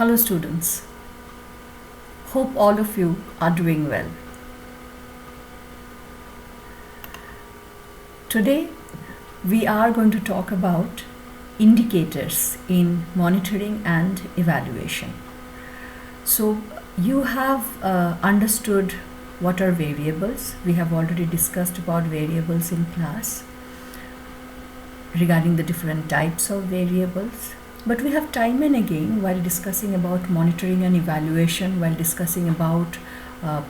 Hello students, hope all of you are doing well. Today we are going to talk about indicators in monitoring and evaluation. So you have understood what are variables. We have already discussed about variables in class regarding the different types of variables. But we have time and again, while discussing about monitoring and evaluation, while discussing about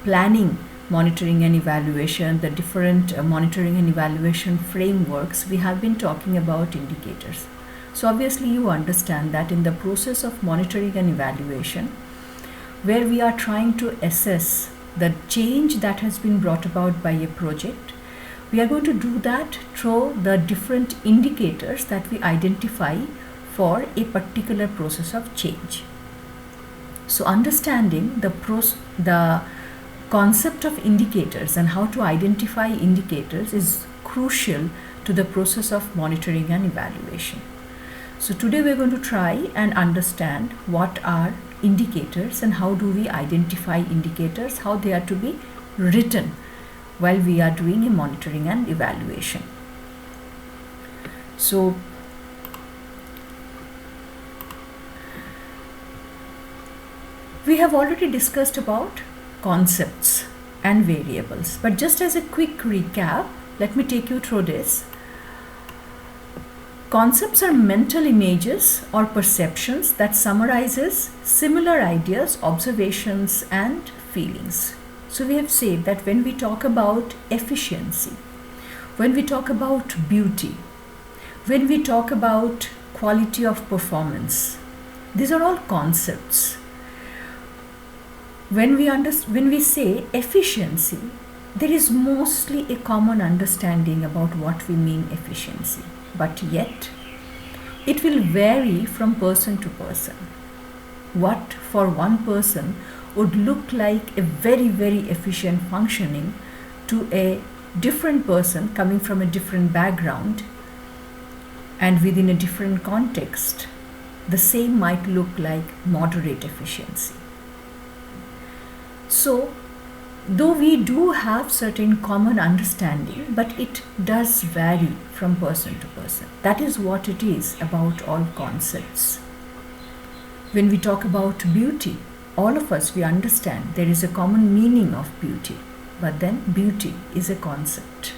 planning, monitoring and evaluation, the different monitoring and evaluation frameworks, we have been talking about indicators. So obviously you understand that in the process of monitoring and evaluation, where we are trying to assess the change that has been brought about by a project, we are going to do that through the different indicators that we identify for a particular process of change. So understanding the concept of indicators and how to identify indicators is crucial to the process of monitoring and evaluation. So today we're going to try and understand what are indicators and how do we identify indicators, how they are to be written while we are doing a monitoring and evaluation. So we have already discussed about concepts and variables, but just as a quick recap, let me take you through this. Concepts are mental images or perceptions that summarizes similar ideas, observations and feelings. So we have said that when we talk about efficiency, when we talk about beauty, when we talk about quality of performance, these are all concepts. When we say efficiency, there is mostly a common understanding about what we mean efficiency, but yet it will vary from person to person. What for one person would look like a very, very efficient functioning to a different person coming from a different background and within a different context, the same might look like moderate efficiency. So, though we do have certain common understanding, but it does vary from person to person. That is what it is about all concepts. When we talk about beauty, all of us, we understand there is a common meaning of beauty, but then beauty is a concept.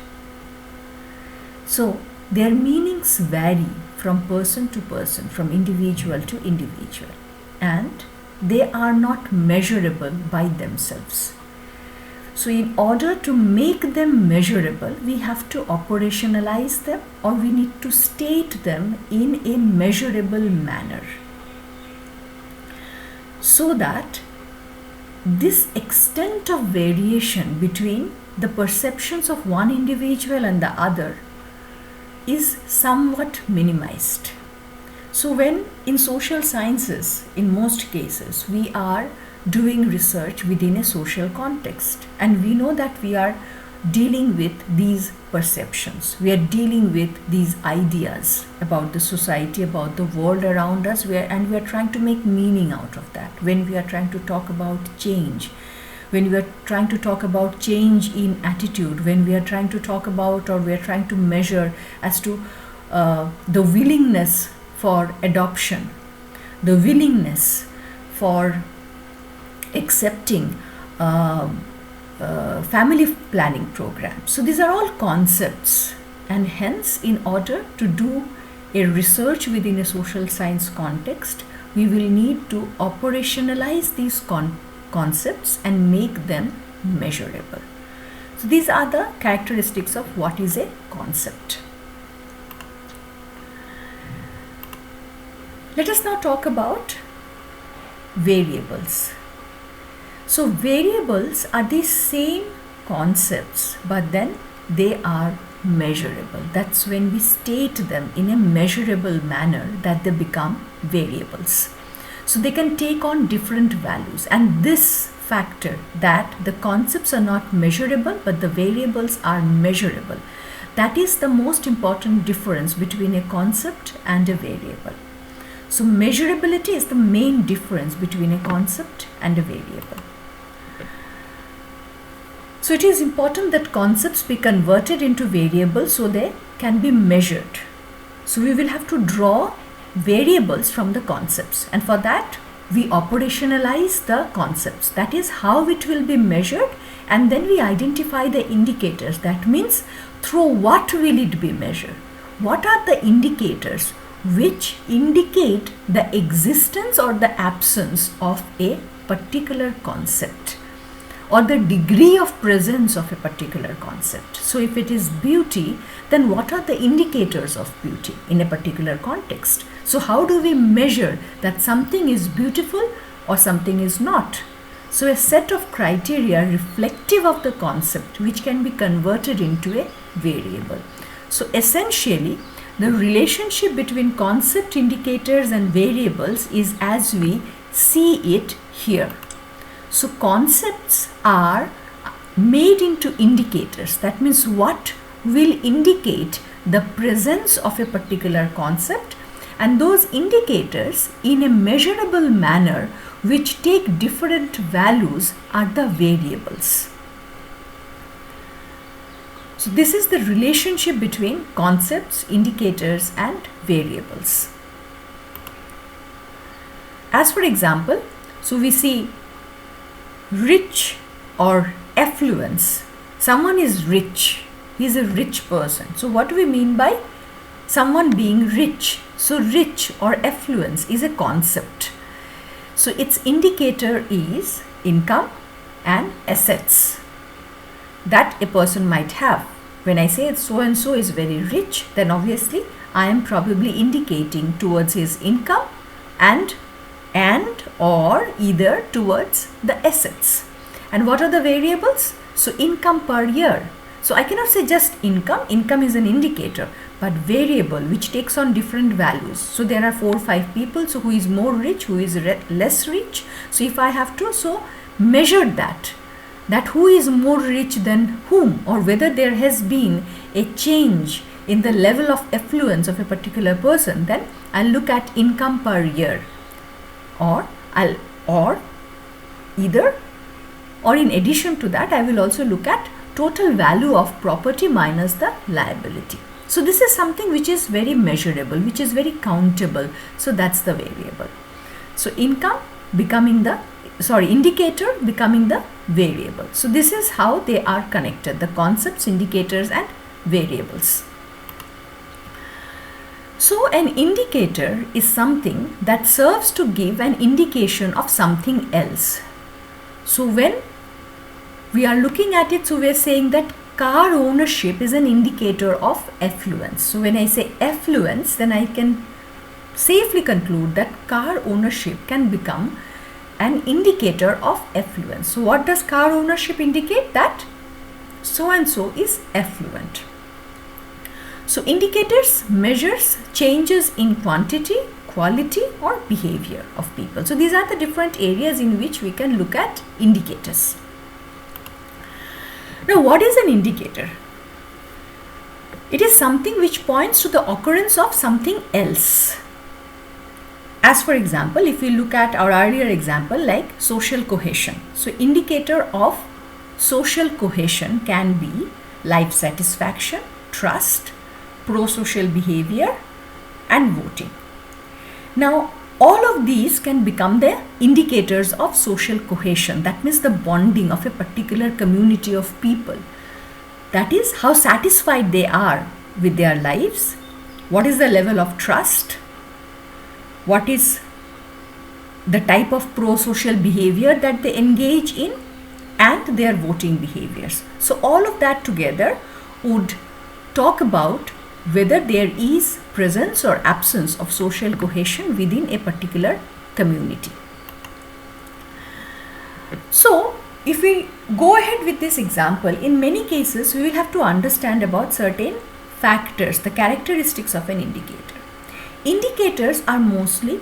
So, their meanings vary from person to person, from individual to individual, and they are not measurable by themselves. So in order to make them measurable, we have to operationalize them, or we need to state them in a measurable manner, so that this extent of variation between the perceptions of one individual and the other is somewhat minimized. So when in social sciences, in most cases, we are doing research within a social context, and we know that we are dealing with these perceptions, we are dealing with these ideas about the society, about the world around us, and we are trying to make meaning out of that. When we are trying to talk about change, when we are trying to talk about change in attitude, when we are trying to talk about, or we are trying to measure as to the willingness for adoption, the willingness for accepting family planning programs. So these are all concepts, and hence in order to do a research within a social science context, we will need to operationalize these concepts and make them measurable. So these are the characteristics of what is a concept. Let us now talk about variables. So variables are the same concepts, but then they are measurable. That's when we state them in a measurable manner that they become variables. So they can take on different values, and this factor that the concepts are not measurable but the variables are measurable, that is the most important difference between a concept and a variable. So measurability is the main difference between a concept and a variable. So it is important that concepts be converted into variables so they can be measured. So we will have to draw variables from the concepts, and for that we operationalize the concepts. That is how it will be measured, and then we identify the indicators. That means through what will it be measured? What are the indicators which indicate the existence or the absence of a particular concept, or the degree of presence of a particular concept? So if it is beauty, then what are the indicators of beauty in a particular context? So how do we measure that something is beautiful or something is not? So a set of criteria reflective of the concept which can be converted into a variable. So essentially, the relationship between concept, indicators and variables is as we see it here. So concepts are made into indicators. That means what will indicate the presence of a particular concept, and those indicators in a measurable manner which take different values are the variables. So this is the relationship between concepts, indicators and variables. As for example, so we see rich or affluence. Someone is rich. He is a rich person. So what do we mean by someone being rich? So rich or affluence is a concept. So its indicator is income and assets that a person might have. When I say so and so is very rich, then obviously I am probably indicating towards his income and or either towards the assets. And what are the variables? So income per year. So I cannot say just income. Income is an indicator, but variable which takes on different values. So there are 4 or 5 people. So who is more rich, who is less rich? So if I have to measure that who is more rich than whom, or whether there has been a change in the level of affluence of a particular person, then I'll look at income per year, or in addition to that, I will also look at total value of property minus the liability. So this is something which is very measurable, which is very countable. So that's the variable. So income becoming the indicator becoming the variable. So this is how they are connected, the concepts, indicators and variables. So an indicator is something that serves to give an indication of something else. So when we are looking at it, so we are saying that car ownership is an indicator of affluence. So when I say affluence, then I can safely conclude that car ownership can become an indicator of affluence. So what does car ownership indicate? That so and so is affluent. So indicators measures changes in quantity, quality or behavior of people. So these are the different areas in which we can look at indicators. Now what is an indicator? It is something which points to the occurrence of something else. As for example, if we look at our earlier example like social cohesion. So indicator of social cohesion can be life satisfaction, trust, pro-social behavior and voting. Now all of these can become the indicators of social cohesion. That means the bonding of a particular community of people. That is how satisfied they are with their lives. What is the level of trust? What is the type of pro-social behavior that they engage in, and their voting behaviors. So all of that together would talk about whether there is presence or absence of social cohesion within a particular community. So if we go ahead with this example, in many cases we will have to understand about certain factors, the characteristics of an indicator. Indicators are mostly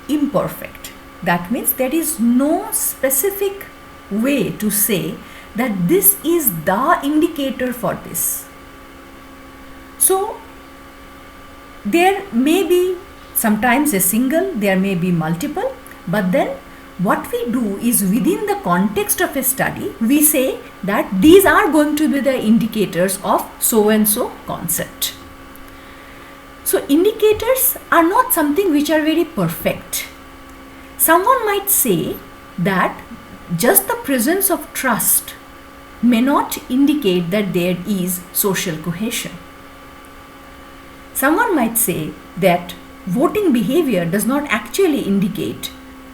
imperfect. That means there is no specific way to say that this is the indicator for this. So there may be sometimes a single, there may be multiple, but then what we do is within the context of a study, we say that these are going to be the indicators of so and so concept. So indicators are not something which are very perfect. Someone might say that just the presence of trust may not indicate that there is social cohesion. Someone might say that voting behavior does not actually indicate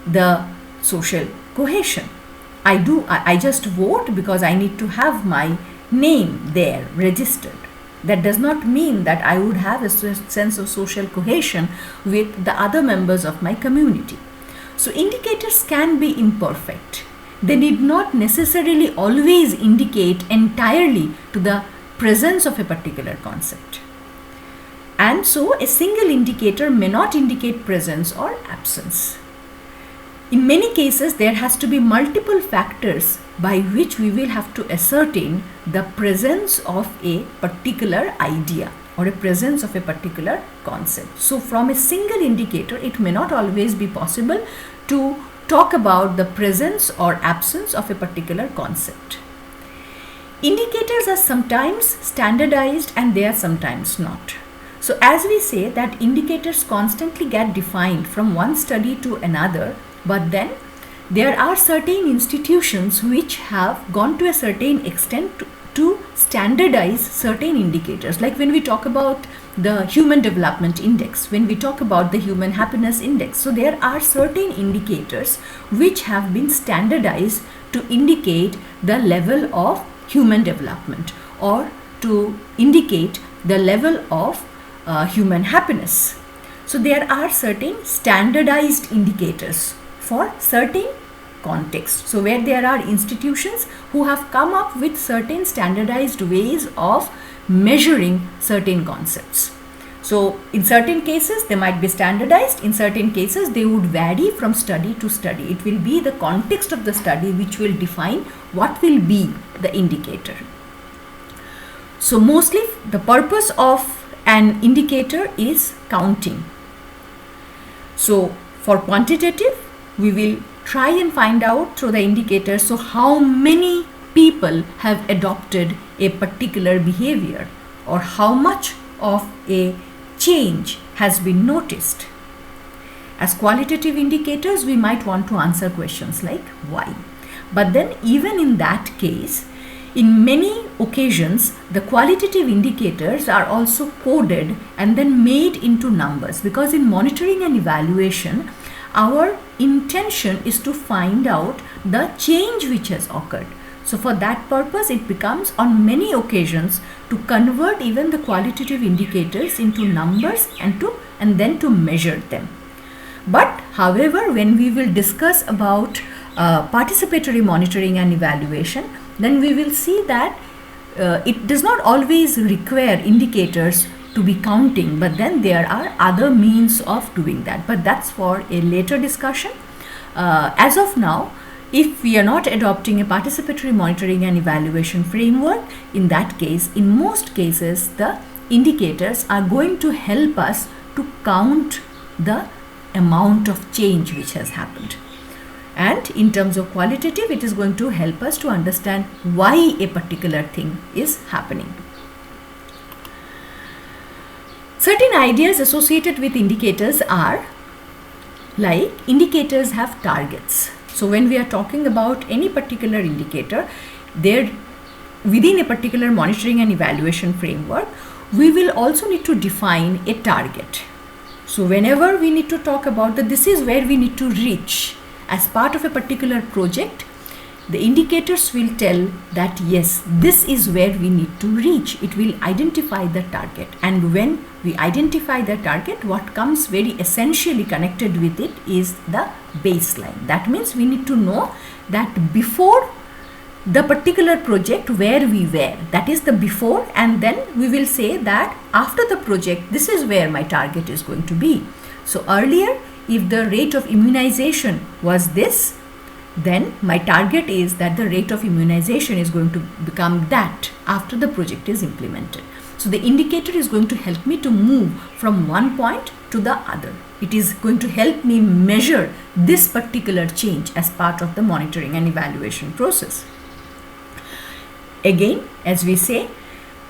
the social cohesion. I just vote because I need to have my name there registered. That does not mean that I would have a sense of social cohesion with the other members of my community. So indicators can be imperfect. They need not necessarily always indicate entirely to the presence of a particular concept. And so a single indicator may not indicate presence or absence. In many cases, there has to be multiple factors by which we will have to ascertain the presence of a particular idea or a presence of a particular concept. So from a single indicator, it may not always be possible to talk about the presence or absence of a particular concept. Indicators are sometimes standardized and they are sometimes not. So as we say that indicators constantly get defined from one study to another, but then there are certain institutions which have gone to a certain extent to standardize certain indicators. Like when we talk about the Human Development Index, when we talk about the Human Happiness Index, so there are certain indicators which have been standardized to indicate the level of human development or to indicate the level of human happiness. So there are certain standardized indicators for certain contexts. So where there are institutions who have come up with certain standardized ways of measuring certain concepts. So in certain cases they might be standardized, in certain cases they would vary from study to study. It will be the context of the study which will define what will be the indicator. So mostly the purpose of an indicator is counting. So for quantitative, we will try and find out through the indicators, so how many people have adopted a particular behavior or how much of a change has been noticed. As qualitative indicators, we might want to answer questions like why. But then even in that case, in many occasions, the qualitative indicators are also coded and then made into numbers, because in monitoring and evaluation, our intention is to find out the change which has occurred. So for that purpose, it becomes on many occasions to convert even the qualitative indicators into numbers and then to measure them. But however, when we will discuss about participatory monitoring and evaluation, then we will see that it does not always require indicators to be counting, but then there are other means of doing that. But that's for a later discussion. As of now, if we are not adopting a participatory monitoring and evaluation framework, in that case, in most cases, the indicators are going to help us to count the amount of change which has happened. And in terms of qualitative, it is going to help us to understand why a particular thing is happening. Certain ideas associated with indicators are like indicators have targets. So when we are talking about any particular indicator, there within a particular monitoring and evaluation framework, we will also need to define a target. So whenever we need to talk about that, this is where we need to reach as part of a particular project, the indicators will tell that yes, this is where we need to reach. It will identify the target, and when we identify the target, what comes very essentially connected with it is the baseline. That means we need to know that before the particular project where we were, that is the before, and then we will say that after the project, this is where my target is going to be. So earlier, if the rate of immunization was this, then my target is that the rate of immunization is going to become that after the project is implemented. So the indicator is going to help me to move from one point to the other. It is going to help me measure this particular change as part of the monitoring and evaluation process. Again, as we say,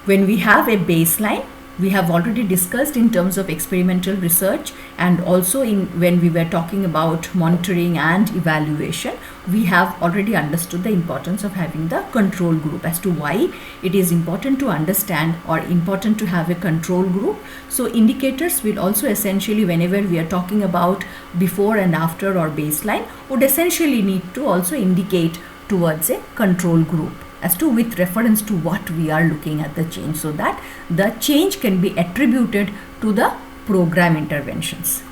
when we have a baseline, we have already discussed in terms of experimental research, and also when we were talking about monitoring and evaluation, we have already understood the importance of having the control group, as to why it is important to understand or important to have a control group. So indicators will also essentially, whenever we are talking about before and after or baseline, would essentially need to also indicate towards a control group, as to with reference to what we are looking at the change, so that the change can be attributed to the program interventions.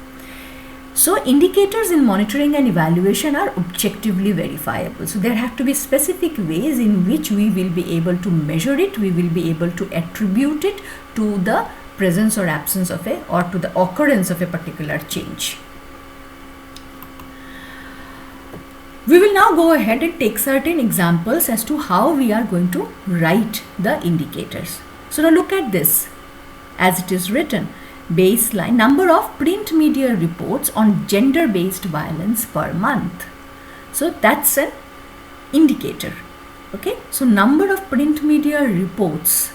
So indicators in monitoring and evaluation are objectively verifiable. So there have to be specific ways in which we will be able to measure it, we will be able to attribute it to the presence or absence of or to the occurrence of a particular change. We will now go ahead and take certain examples as to how we are going to write the indicators. So now look at this as it is written. Baseline number of print media reports on gender-based violence per month. So that's an indicator. Okay, so number of print media reports,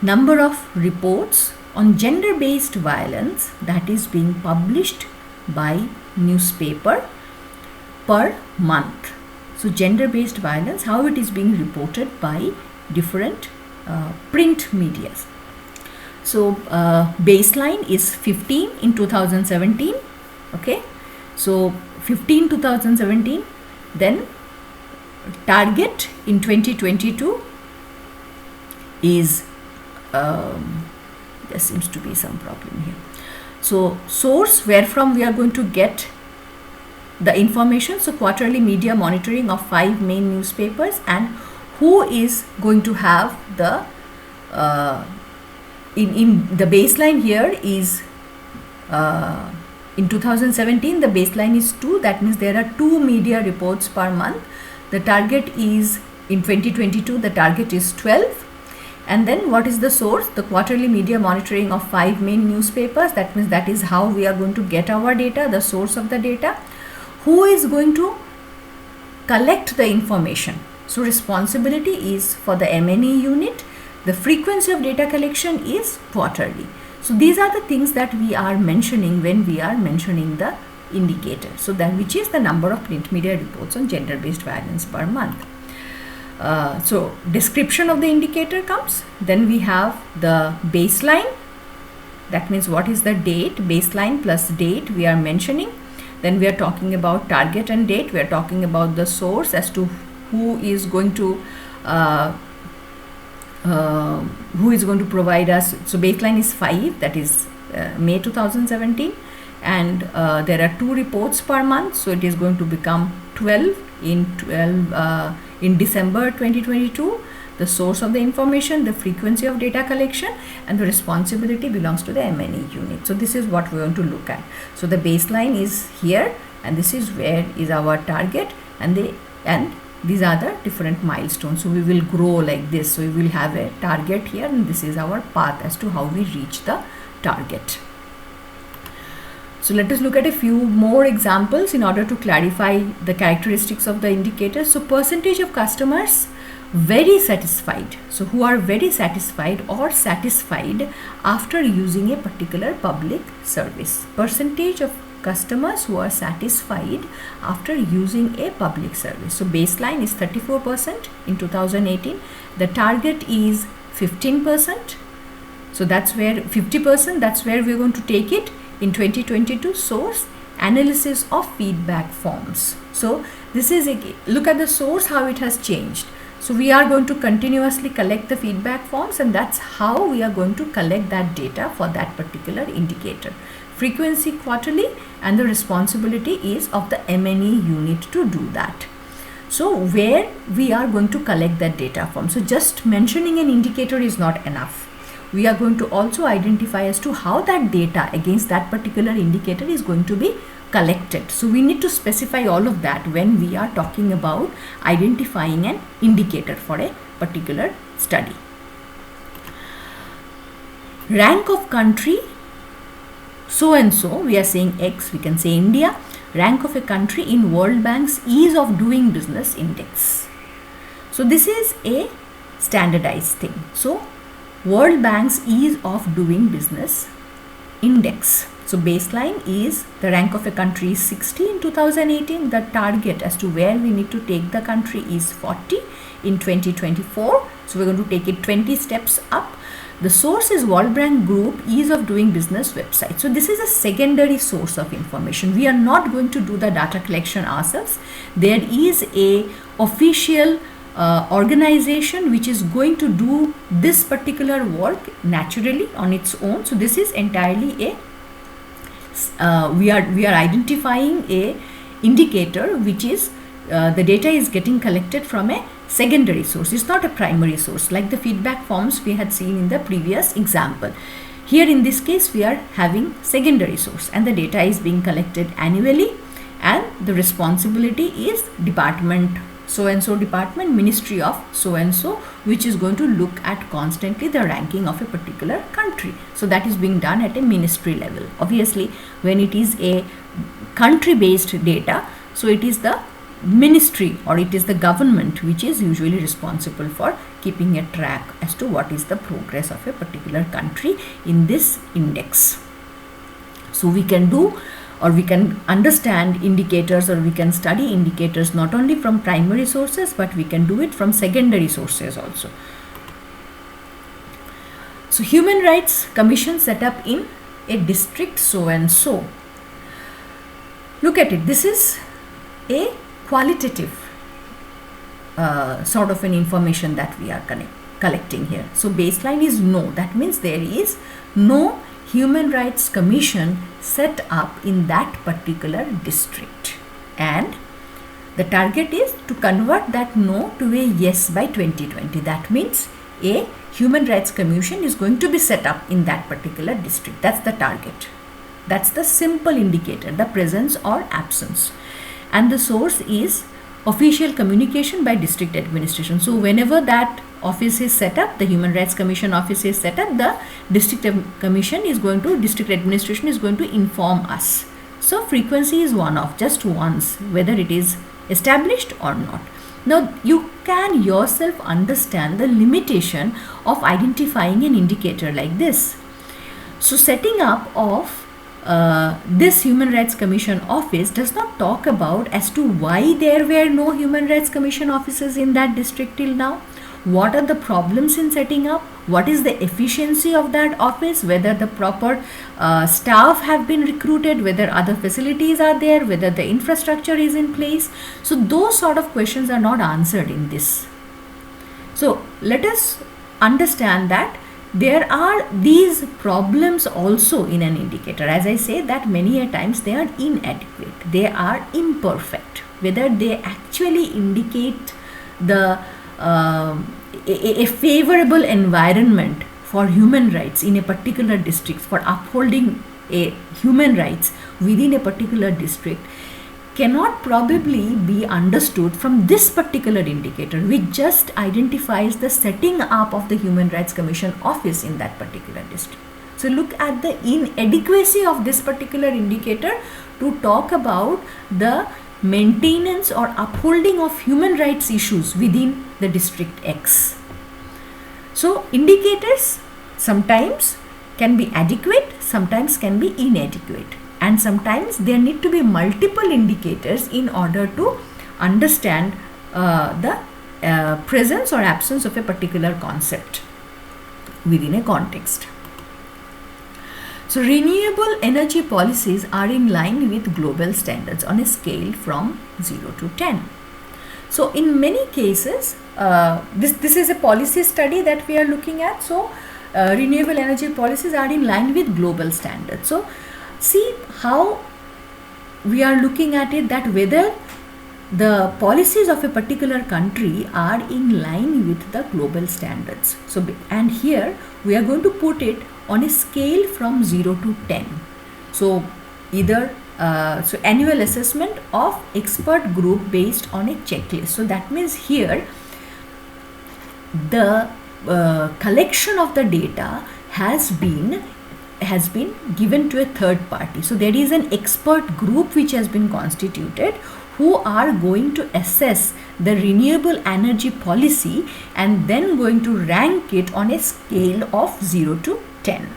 number of reports on gender-based violence that is being published by newspaper per month. So gender-based violence, how it is being reported by different print medias. So baseline is 15 in 2017. Okay, so 15 2017. Then target in 2022 is there seems to be some problem here. So source where from we are going to get the information. So quarterly media monitoring of 5 main newspapers, and who is going to have the in the baseline here is in 2017 the baseline is 2. That means there are 2 media reports per month. The target is in 2022, the target is 12. And then what is the source? The quarterly media monitoring of 5 main newspapers. That means that is how we are going to get our data, the source of the data. Who is going to collect the information? So responsibility is for the M&E unit. The frequency of data collection is quarterly. So these are the things that we are mentioning when we are mentioning the indicator. So that which is the number of print media reports on gender-based violence per month. So description of the indicator comes. Then we have the baseline. That means what is the date? Baseline plus date we are mentioning. Then we are talking about target and date. We are talking about the source as to who is going to provide us. So baseline is 5, that is May 2017, and there are 2 reports per month, so it is going to become 12 in December 2022. The source of the information, the frequency of data collection, and the responsibility belongs to the M&E unit. So this is what we want to look at. So the baseline is here, and this is where is our target, and these are the different milestones. So we will grow like this. So we will have a target here, and this is our path as to how we reach the target. So let us look at a few more examples in order to clarify the characteristics of the indicator. So percentage of customers very satisfied. So who are very satisfied or satisfied after using a particular public service. Percentage of customers who are satisfied after using a public service. So baseline is 34% in 2018. The target is 15%. So that's where 50%, that's where we're going to take it. In 2022, source analysis of feedback forms. So this is a look at the source, how it has changed. So we are going to continuously collect the feedback forms, and that's how we are going to collect that data for that particular indicator. Frequency quarterly, and the responsibility is of the M&E unit to do that. So where we are going to collect that data from. So just mentioning an indicator is not enough. We are going to also identify as to how that data against that particular indicator is going to be collected. So we need to specify all of that when we are talking about identifying an indicator for a particular study. rank of country so and so, we are saying X, we can say India, rank of a country in World Bank's ease of doing business index. So this is a standardized thing. So World Bank's ease of doing business index. So baseline is the rank of a country is 60 in 2018. The target as to where we need to take the country is 40 in 2024. So we're going to take it 20 steps up. The source is World Bank Group Ease of Doing Business website. So this is a secondary source of information. We are not going to do the data collection ourselves. There is a official organization which is going to do this particular work naturally on its own. So this is entirely a we are identifying a indicator which is the data is getting collected from a secondary source. It's not a primary source like the feedback forms we had seen in the previous example. Here in this case we are having secondary source and the data is being collected annually, and the responsibility is department so and so, department, ministry of so and so, which is going to look at constantly the ranking of a particular country. So that is being done at a ministry level. Obviously when it is a country based data, so it is the ministry or it is the government which is usually responsible for keeping a track as to what is the progress of a particular country in this index. So we can do, or we can understand indicators, or we can study indicators not only from primary sources, but we can do it from secondary sources also. So Human Rights Commission set up in a district so and so. Look at it. This is a qualitative sort of an information that we are collecting here. So baseline is no. That means there is no Human Rights Commission set up in that particular district, and the target is to convert that no to a yes by 2020. That means a Human Rights Commission is going to be set up in that particular district. That's the target. That's the simple indicator, the presence or absence. And the source is official communication by district administration. So whenever that office is set up, the Human Rights Commission office is set up, the district commission is going to, district administration is going to inform us. So frequency is one of just once, whether it is established or not. Now you can yourself understand the limitation of identifying an indicator like this. So setting up of this Human Rights Commission office does not talk about as to why there were no Human Rights Commission offices in that district till now. What are the problems in setting up? What is the efficiency of that office? Whether the proper staff have been recruited, whether other facilities are there, whether the infrastructure is in place. So those sort of questions are not answered in this. So let us understand that there are these problems also in an indicator. As I say that many a times they are inadequate, they are imperfect. Whether they actually indicate the a favorable environment for human rights in a particular district, for upholding a human rights within a particular district, cannot probably be understood from this particular indicator, which just identifies the setting up of the Human Rights Commission office in that particular district. So look at the inadequacy of this particular indicator to talk about the maintenance or upholding of human rights issues within the district X. So indicators sometimes can be adequate, sometimes can be inadequate, and sometimes there need to be multiple indicators in order to understand the presence or absence of a particular concept within a context. So renewable energy policies are in line with global standards on a scale from 0 to 10. So in many cases, this is a policy study that we are looking at. So renewable energy policies are in line with global standards. So see how we are looking at it, that whether the policies of a particular country are in line with the global standards. So, and here we are going to put it on a scale from 0 to 10. So either so annual assessment of expert group based on a checklist. So that means here the collection of the data has been given to a third party. So there is an expert group which has been constituted who are going to assess the renewable energy policy and then going to rank it on a scale of 0 to 10.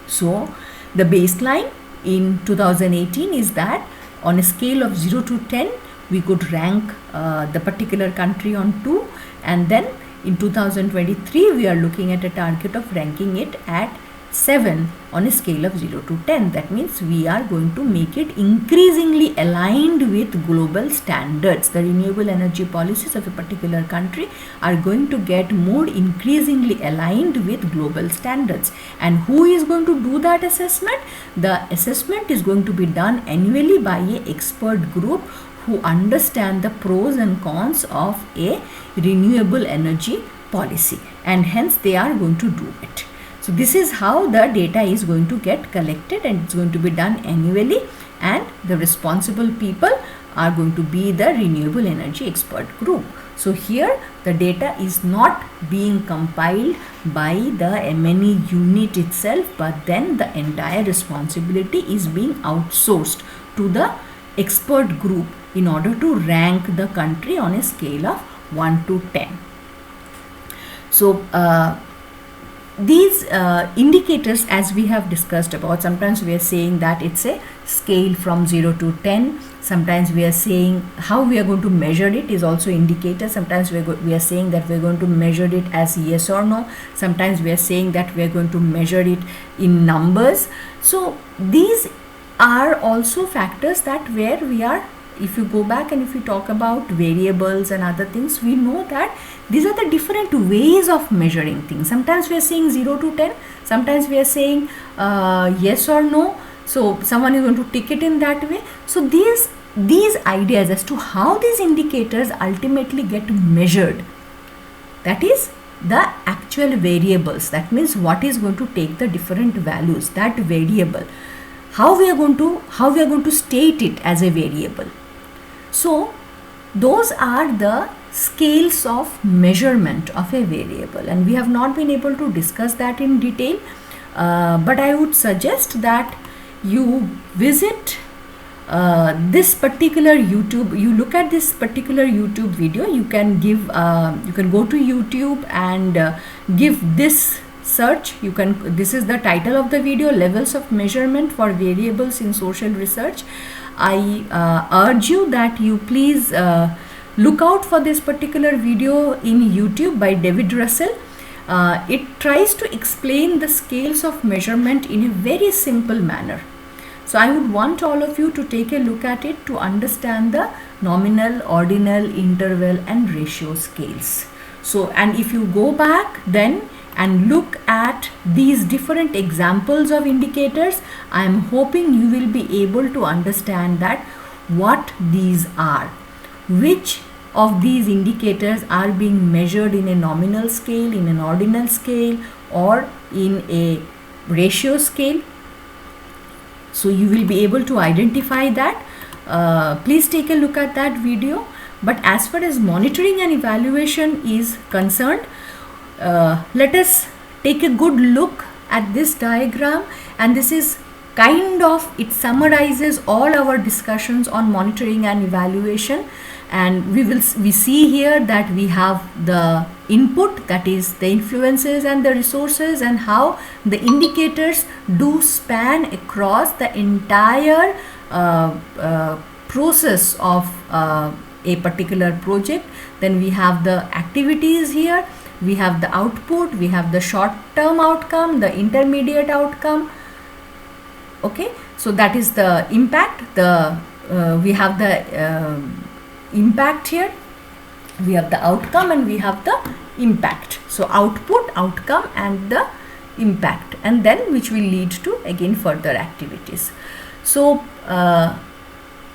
So the baseline in 2018 is that on a scale of 0 to 10 we could rank the particular country on 2, and then in 2023 we are looking at a target of ranking it at 7 on a scale of 0 to 10. That means we are going to make it increasingly aligned with global standards. The renewable energy policies of a particular country are going to get more increasingly aligned with global standards. And who is going to do that assessment? The assessment is going to be done annually by an expert group who understand the pros and cons of a renewable energy policy, and hence they are going to do it. So this is how the data is going to get collected, and it's going to be done annually, and the responsible people are going to be the renewable energy expert group. So here the data is not being compiled by the MNE unit itself, but then the entire responsibility is being outsourced to the expert group in order to rank the country on a scale of 1 to 10. So these indicators, as we have discussed about, sometimes we are saying that it's a scale from 0 to 10. Sometimes we are saying how we are going to measure it is also indicator. Sometimes we are saying that we are going to measure it as yes or no. Sometimes we are saying that we are going to measure it in numbers. So these are also factors that where we are, if you go back and if you talk about variables and other things, we know that these are the different ways of measuring things. Sometimes we are saying 0 to 10, sometimes we are saying yes or no. So someone is going to tick it in that way. So these ideas as to how these indicators ultimately get measured, that is the actual variables. That means what is going to take the different values, that variable, how we are going to state it as a variable. So those are the scales of measurement of a variable, and we have not been able to discuss that in detail, but I would suggest that you visit this particular YouTube, you look at this particular YouTube video. You can give you can go to YouTube and give this search. This is the title of the video, levels of measurement for variables in social research. I urge you that you please look out for this particular video in YouTube by David Russell. It tries to explain the scales of measurement in a very simple manner. So I would want all of you to take a look at it to understand the nominal, ordinal, interval and ratio scales. So, and if you go back then and look at these different examples of indicators, I am hoping you will be able to understand that what these are, which of these indicators are being measured in a nominal scale, in an ordinal scale, or in a ratio scale. So you will be able to identify that. Please take a look at that video. But as far as monitoring and evaluation is concerned, let us take a good look at this diagram, and this is kind of, it summarizes all our discussions on monitoring and evaluation. And we see here that we have the input, that is the influences and the resources, and how the indicators do span across the entire process of a particular project. Then we have the activities here, we have the output, we have the short term outcome, the intermediate outcome. Okay, so that is the impact. We have the impact here, we have the outcome, and we have the impact. So output, outcome and the impact, and then which will lead to again further activities. So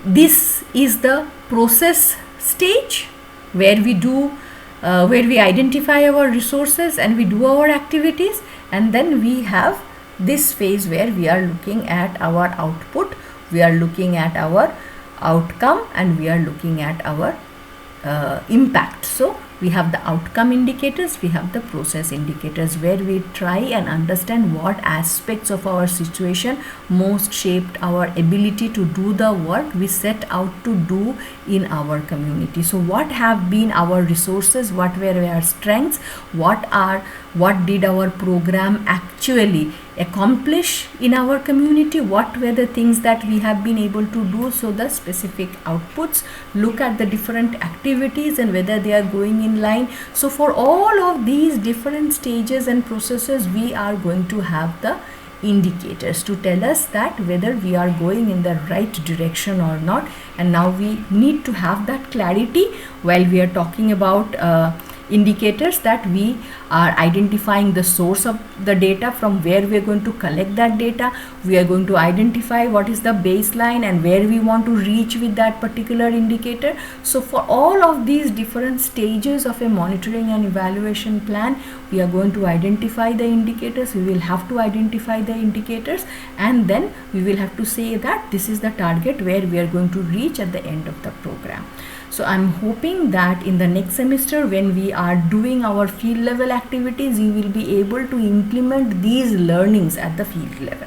this is the process stage where we do where we identify our resources and we do our activities, and then we have this phase where we are looking at our output, we are looking at our outcome, and we are looking at our impact. So We have the outcome indicators, we have the process indicators, where we try and understand what aspects of our situation most shaped our ability to do the work we set out to do in our community. So what have been our resources, what were our strengths, what did our program actually accomplish in our community, what were the things that we have been able to do. So the specific outputs, look at the different activities and whether they are going in line. So for all of these different stages and processes, we are going to have the indicators to tell us that whether we are going in the right direction or not. And now we need to have that clarity while we are talking about indicators, that we are identifying the source of the data from where we are going to collect that data. We are going to identify what is the baseline and where we want to reach with that particular indicator. So for all of these different stages of a monitoring and evaluation plan, we are going to identify the indicators. We will have to identify the indicators, and then we will have to say that this is the target where we are going to reach at the end of the program. So I'm hoping that in the next semester, when we are doing our field level activities, you will be able to implement these learnings at the field level.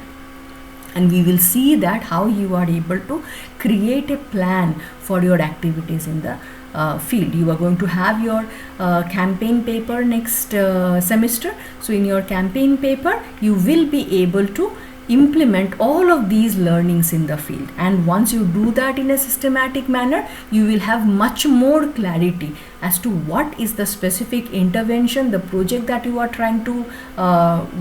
And we will see that how you are able to create a plan for your activities in the field. You are going to have your campaign paper next semester. So in your campaign paper, you will be able to implement all of these learnings in the field, and once you do that in a systematic manner, you will have much more clarity as to what is the specific intervention, the project that you are trying to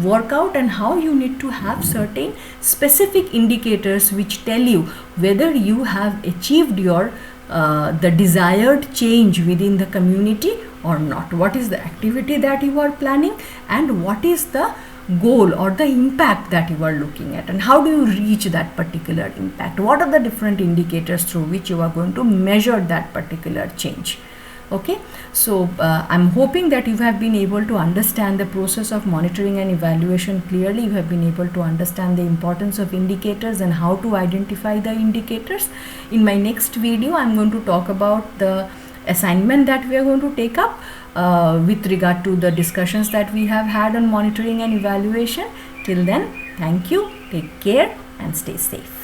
work out, and how you need to have certain specific indicators which tell you whether you have achieved your the desired change within the community or not. What is the activity that you are planning, and what is the goal or the impact that you are looking at, and how do you reach that particular impact? What are the different indicators through which you are going to measure that particular change? Okay, so I'm hoping that you have been able to understand the process of monitoring and evaluation clearly. You have been able to understand the importance of indicators and how to identify the indicators. In my next video, I'm going to talk about the assignment that we are going to take up with regard to the discussions that we have had on monitoring and evaluation. Till then, thank you, take care and stay safe.